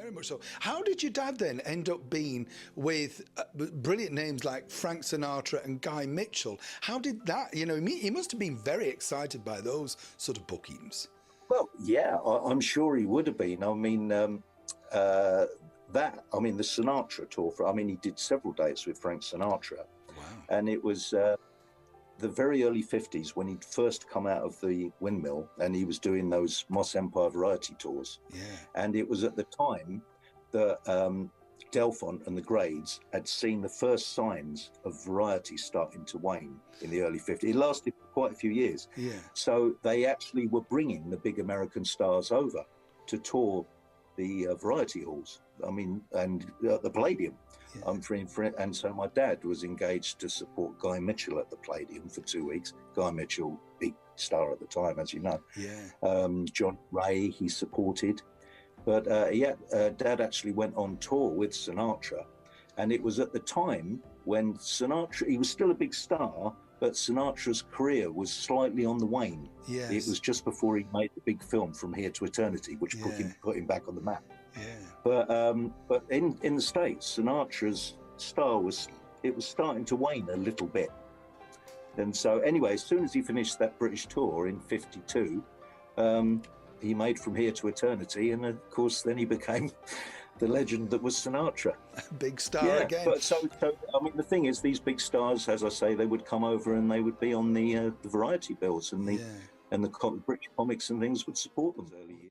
very much so. How did your dad then end up being with brilliant names like Frank Sinatra and Guy Mitchell? How did that, you know, he must have been very excited by those sort of bookings. Well, yeah, I'm sure he would have been. I mean, I mean, the Sinatra tour, I mean, he did several dates with Frank Sinatra. Wow. And it was the very early 50s when he'd first come out of the windmill and he was doing those Moss Empire variety tours. Yeah. And it was at the time that Delfont and the Grades had seen the first signs of variety starting to wane in the early 50s. It lasted quite a few years. Yeah. So they actually were bringing the big American stars over to tour the variety halls. I mean, and the Palladium. Yeah. And so my dad was engaged to support Guy Mitchell at the Palladium for 2 weeks. Guy Mitchell, big star at the time, as you know. Yeah. John Ray, he supported. But Dad actually went on tour with Sinatra. And it was at the time when Sinatra, he was still a big star, but Sinatra's career was slightly on the wane. Yes. It was just before he made the big film From Here to Eternity, which put him back on the map. Yeah. But in the States, Sinatra's star was starting to wane a little bit. And so anyway, as soon as he finished that British tour in '52, he made From Here to Eternity, and of course then he became the legend that was Sinatra. Big star again. But so I mean, the thing is, these big stars, as I say, they would come over and they would be on the variety bills, and the British comics and things would support them early years.